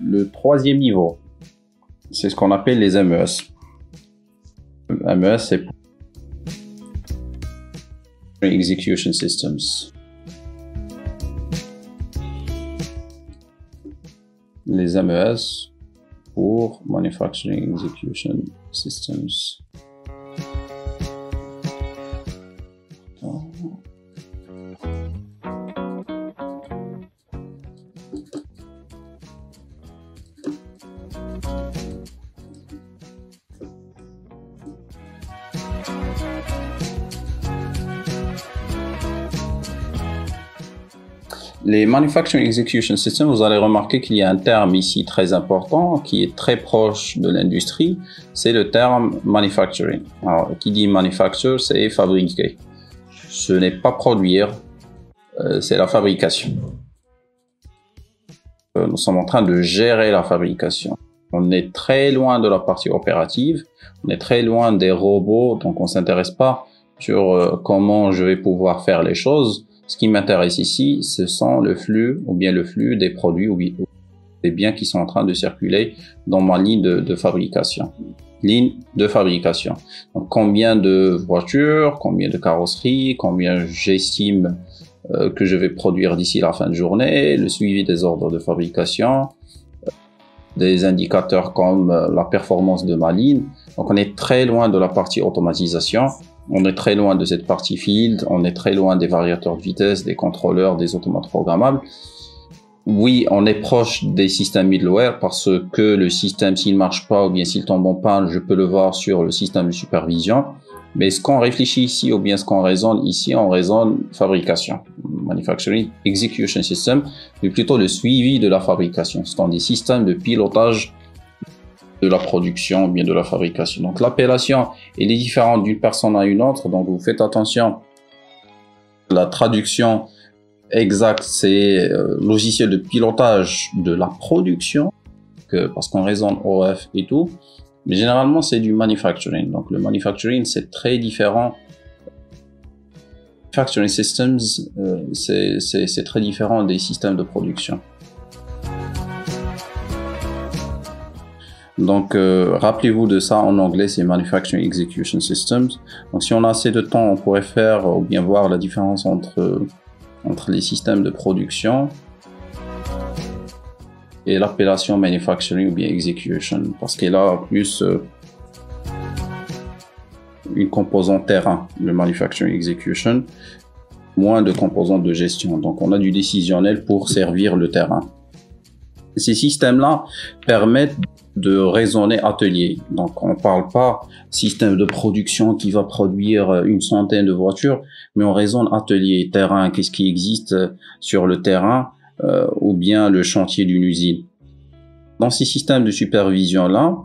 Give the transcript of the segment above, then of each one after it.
le troisième niveau. C'est ce qu'on appelle les MES. MES, c'est Execution Systems. Les MES pour Manufacturing Execution Systems. Les Manufacturing Execution Systems, vous allez remarquer qu'il y a un terme ici très important qui est très proche de l'industrie, c'est le terme manufacturing. Alors, qui dit manufacture, c'est fabriquer. Ce n'est pas produire, c'est la fabrication. Nous sommes en train de gérer la fabrication. On est très loin de la partie opérative, on est très loin des robots, donc on ne s'intéresse pas sur comment je vais pouvoir faire les choses. Ce qui m'intéresse ici, ce sont le flux des produits ou des biens qui sont en train de circuler dans ma ligne de fabrication. Ligne de fabrication. Donc, combien de voitures, combien de carrosseries, combien j'estime que je vais produire d'ici la fin de journée, le suivi des ordres de fabrication, des indicateurs comme la performance de ma ligne. Donc, on est très loin de la partie automatisation. On est très loin de cette partie field, on est très loin des variateurs de vitesse, des contrôleurs, des automates programmables. Oui, on est proche des systèmes middleware parce que le système, s'il marche pas ou bien s'il tombe en panne, je peux le voir sur le système de supervision. Mais ce qu'on réfléchit ici ou bien ce qu'on raisonne ici, on raisonne fabrication. Manufacturing Execution System, mais plutôt le suivi de la fabrication. Ce sont des systèmes de pilotage de la production ou bien de la fabrication. Donc l'appellation elle est différente d'une personne à une autre, donc vous faites attention. La traduction exacte c'est logiciel de pilotage de la production, parce qu'on raisonne OF et tout, mais généralement c'est du manufacturing. Donc le manufacturing c'est très différent. Manufacturing systems c'est très différent des systèmes de production. Donc, rappelez-vous de ça, en anglais, c'est Manufacturing Execution Systems. Donc, si on a assez de temps, on pourrait faire ou bien voir la différence entre les systèmes de production et l'appellation Manufacturing ou bien Execution, parce qu'elle a plus une composante terrain, le Manufacturing Execution, moins de composantes de gestion. Donc, on a du décisionnel pour servir le terrain. Ces systèmes-là permettent de raisonner atelier. Donc, on ne parle pas système de production qui va produire une centaine de voitures, mais on raisonne atelier, terrain, qu'est-ce qui existe sur le terrain ou bien le chantier d'une usine. Dans ces systèmes de supervision-là,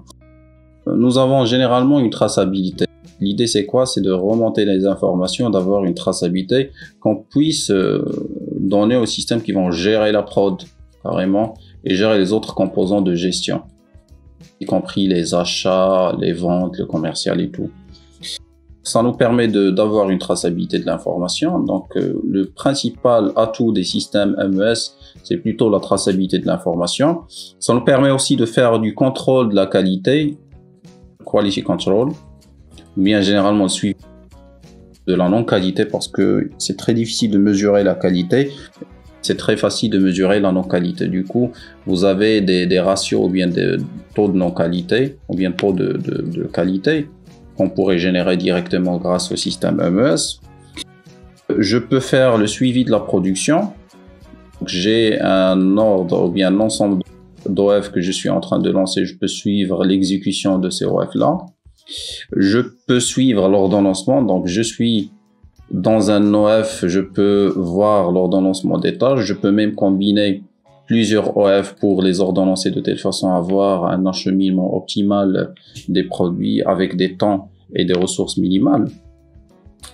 nous avons généralement une traçabilité. L'idée, c'est quoi? C'est de remonter les informations, d'avoir une traçabilité qu'on puisse donner aux systèmes qui vont gérer la prod, carrément, et gérer les autres composants de gestion, y compris les achats, les ventes, le commercial et tout. Ça nous permet d'avoir une traçabilité de l'information. Donc, le principal atout des systèmes MES, c'est plutôt la traçabilité de l'information. Ça nous permet aussi de faire du contrôle de la qualité, quality control, ou bien généralement le suivi de la non-qualité, parce que c'est très difficile de mesurer la qualité. C'est très facile de mesurer la non-qualité. Du coup, vous avez des ratios ou bien des taux de non-qualité ou bien taux de qualité qu'on pourrait générer directement grâce au système MES. Je peux faire le suivi de la production. J'ai un ordre ou bien un ensemble d'OF que je suis en train de lancer. Je peux suivre l'exécution de ces OF-là. Je peux suivre l'ordonnancement. Donc, je suis dans un OF, je peux voir l'ordonnancement des tâches. Je peux même combiner plusieurs OF pour les ordonnancer de telle façon à avoir un acheminement optimal des produits avec des temps et des ressources minimales.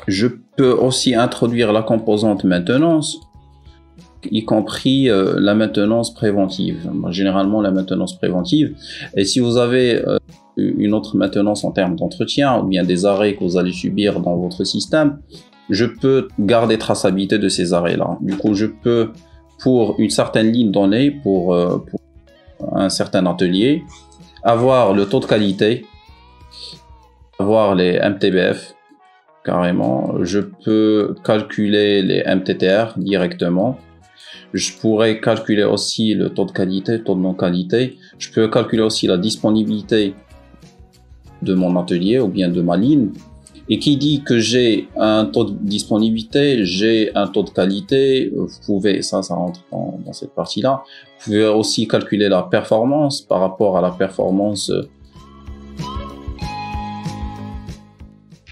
Je peux aussi introduire la composante maintenance, y compris la maintenance préventive. Généralement, la maintenance préventive. Et si vous avez une autre maintenance en termes d'entretien ou bien des arrêts que vous allez subir dans votre système, je peux garder traçabilité de ces arrêts-là. Du coup, je peux, pour une certaine ligne donnée, pour un certain atelier, avoir le taux de qualité, avoir les MTBF, carrément. Je peux calculer les MTTR directement. Je pourrais calculer aussi le taux de qualité, taux de non-qualité. Je peux calculer aussi la disponibilité de mon atelier ou bien de ma ligne. Et qui dit que j'ai un taux de disponibilité, j'ai un taux de qualité, vous pouvez, ça rentre dans cette partie-là. Vous pouvez aussi calculer la performance par rapport à la performance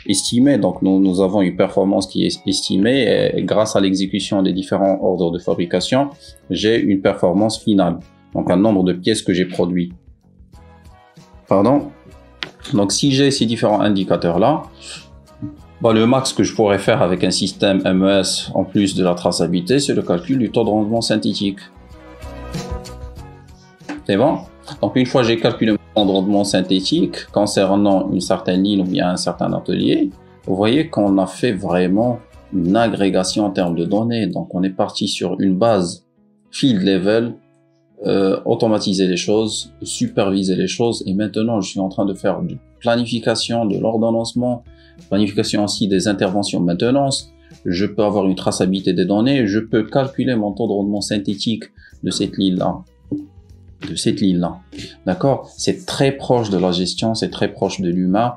estimée. Donc nous avons une performance qui est estimée et grâce à l'exécution des différents ordres de fabrication, j'ai une performance finale. Donc un nombre de pièces que j'ai produit. Pardon. Donc si j'ai ces différents indicateurs-là, le max que je pourrais faire avec un système MES en plus de la traçabilité, c'est le calcul du taux de rendement synthétique. C'est bon? Donc une fois j'ai calculé mon taux de rendement synthétique concernant une certaine ligne ou bien un certain atelier, vous voyez qu'on a fait vraiment une agrégation en termes de données. Donc on est parti sur une base field level, automatiser les choses, superviser les choses, et maintenant je suis en train de faire de planification de l'ordonnancement, planification aussi des interventions maintenance. Je peux avoir une traçabilité des données, je peux calculer mon taux de rendement synthétique de cette ligne-là. D'accord? C'est très proche de la gestion, c'est très proche de l'humain.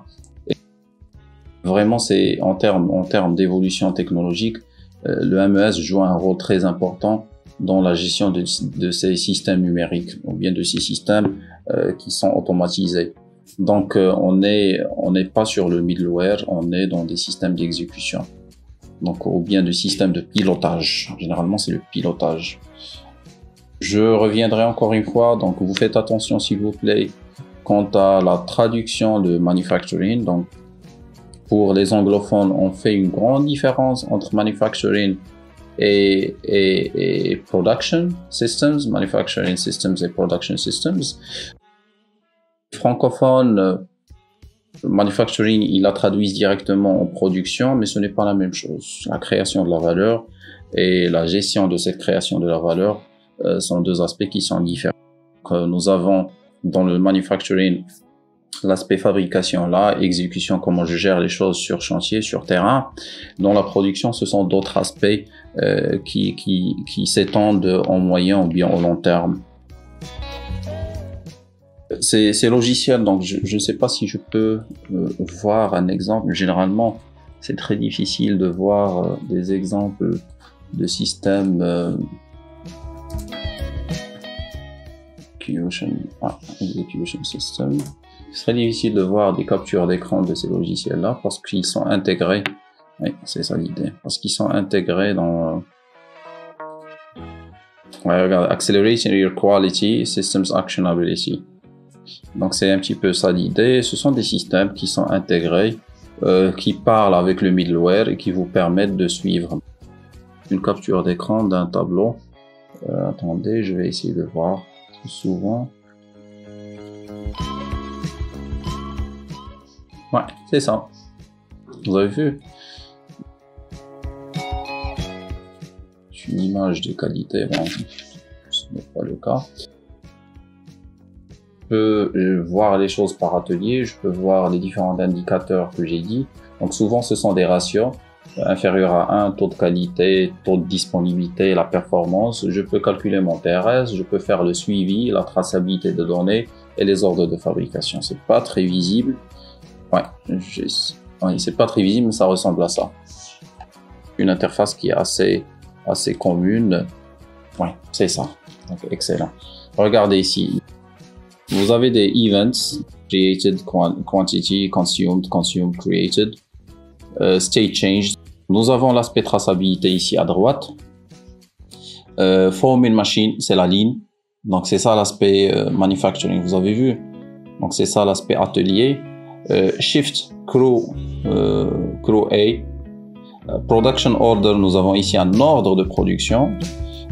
Vraiment, c'est en termes d'évolution technologique, le MES joue un rôle très important dans la gestion de ces systèmes numériques, ou bien de ces systèmes qui sont automatisés. Donc, on n'est pas sur le middleware, on est dans des systèmes d'exécution. Donc, ou bien de systèmes de pilotage. Généralement, c'est le pilotage. Je reviendrai encore une fois, donc vous faites attention s'il vous plaît quant à la traduction de manufacturing. Donc, pour les anglophones, on fait une grande différence entre manufacturing et production systems, manufacturing systems et production systems. Francophone, manufacturing, ils la traduisent directement en production, mais ce n'est pas la même chose. La création de la valeur et la gestion de cette création de la valeur sont deux aspects qui sont différents. Nous avons dans le manufacturing l'aspect fabrication là, exécution, comment je gère les choses sur chantier, sur terrain. Dans la production, ce sont d'autres aspects qui s'étendent en moyen ou bien au long terme. Ces logiciels, donc je ne sais pas si je peux voir un exemple. Généralement, c'est très difficile de voir des exemples de systèmes execution system. C'est très difficile de voir des captures d'écran de ces logiciels-là parce qu'ils sont intégrés. Oui, c'est ça l'idée. Parce qu'ils sont intégrés dans regarde, Accelerating Your Quality Systems Actionability. Donc c'est un petit peu ça l'idée. Ce sont des systèmes qui sont intégrés, qui parlent avec le middleware et qui vous permettent de suivre une capture d'écran d'un tableau. Attendez, je vais essayer de voir plus souvent. Ouais, c'est ça. Vous avez vu? Une image de qualité, bon, ce n'est pas le cas. Je peux voir les choses par atelier, je peux voir les différents indicateurs que j'ai dit. Donc souvent ce sont des ratios inférieurs à 1, taux de qualité, taux de disponibilité, la performance. Je peux calculer mon TRS, je peux faire le suivi, la traçabilité de données et les ordres de fabrication. C'est pas très visible. Ouais, c'est pas très visible, mais ça ressemble à ça. Une interface qui est assez commune. Ouais, c'est ça. Donc, excellent. Regardez ici. Vous avez des events, created, quantity, consumed, created, state change. Nous avons l'aspect traçabilité ici à droite. Forming machine, c'est la ligne. Donc, c'est ça l'aspect manufacturing, vous avez vu. Donc, c'est ça l'aspect atelier. Shift, crew A. Production order, nous avons ici un ordre de production.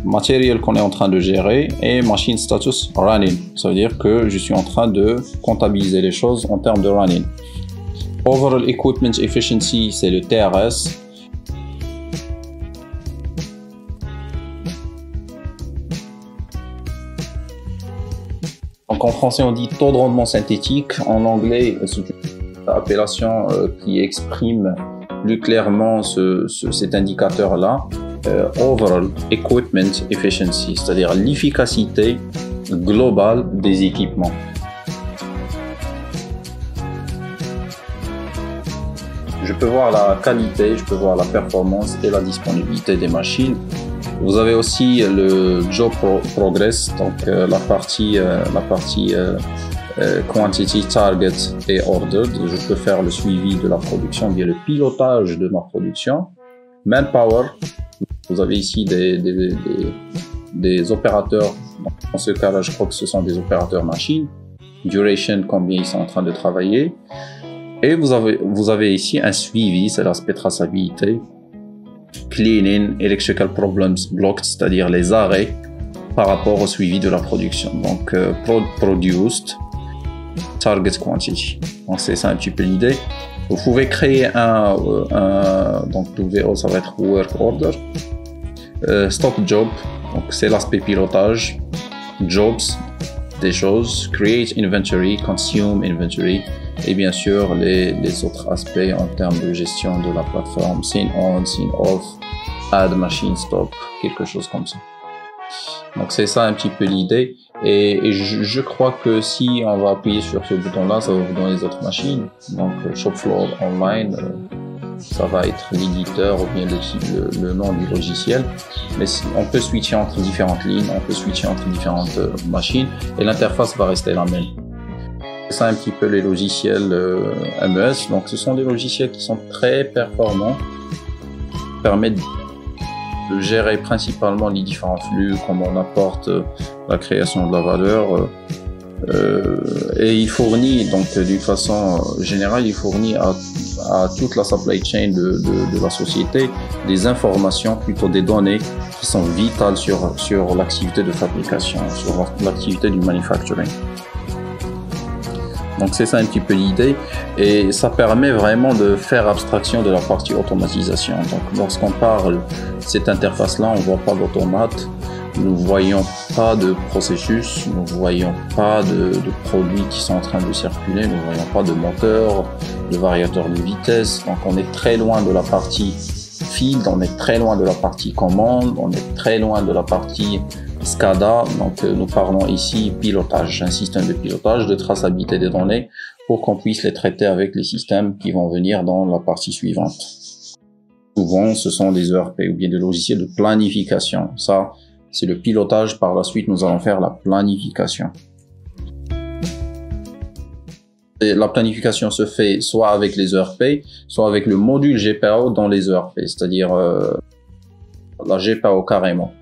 Matériel qu'on est en train de gérer et machine status running. Ça veut dire que je suis en train de comptabiliser les choses en termes de running. Overall equipment efficiency, c'est le TRS. Donc en français on dit taux de rendement synthétique, en anglais c'est une appellation qui exprime plus clairement cet indicateur-là, Overall Equipment Efficiency, c'est-à-dire l'efficacité globale des équipements. Je peux voir la qualité, je peux voir la performance et la disponibilité des machines. Vous avez aussi le Job Progress, donc la partie Quantity, Target et Ordered. Je peux faire le suivi de la production via le pilotage de ma production. Manpower, vous avez ici des opérateurs. Dans ce cas-là, je crois que ce sont des opérateurs machines. Duration, combien ils sont en train de travailler. Et vous avez ici un suivi, c'est l'aspect traçabilité. Cleaning, Electrical Problems Blocked, c'est-à-dire les arrêts par rapport au suivi de la production. Donc, Produced, Target Quantity. Donc, c'est ça un petit peu l'idée. Vous pouvez créer donc WO, ça va être Work Order. Stop Job, donc c'est l'aspect pilotage. Jobs, des choses. Create Inventory, Consume Inventory. Et bien sûr, les autres aspects en termes de gestion de la plateforme, scene on, scene off, add machine stop, quelque chose comme ça. Donc c'est ça un petit peu l'idée. Et je crois que si on va appuyer sur ce bouton-là, ça va vous donner les autres machines. Donc Shopfloor Online, ça va être l'éditeur ou bien le nom du logiciel. Mais on peut switcher entre différentes lignes, on peut switcher entre différentes machines et l'interface va rester la même. C'est un petit peu les logiciels MES. Donc, ce sont des logiciels qui sont très performants, permettent de gérer principalement les différents flux, comment on apporte la création de la valeur. Et il fournit, donc d'une façon générale, il fournit à toute la supply chain de la société des informations, plutôt des données qui sont vitales sur l'activité de fabrication, sur l'activité du manufacturing. Donc c'est ça un petit peu l'idée et ça permet vraiment de faire abstraction de la partie automatisation. Donc lorsqu'on parle de cette interface-là, on ne voit pas d'automate, nous ne voyons pas de processus, nous ne voyons pas de produits qui sont en train de circuler, nous ne voyons pas de moteur, de variateur de vitesse. Donc on est très loin de la partie field, on est très loin de la partie commande, on est très loin de la partie SCADA, donc nous parlons ici pilotage, un système de pilotage, de traçabilité des données pour qu'on puisse les traiter avec les systèmes qui vont venir dans la partie suivante. Souvent, ce sont des ERP ou bien des logiciels de planification. Ça, c'est le pilotage. Par la suite, nous allons faire la planification. Et la planification se fait soit avec les ERP, soit avec le module GPO dans les ERP, c'est-à-dire la GPO carrément.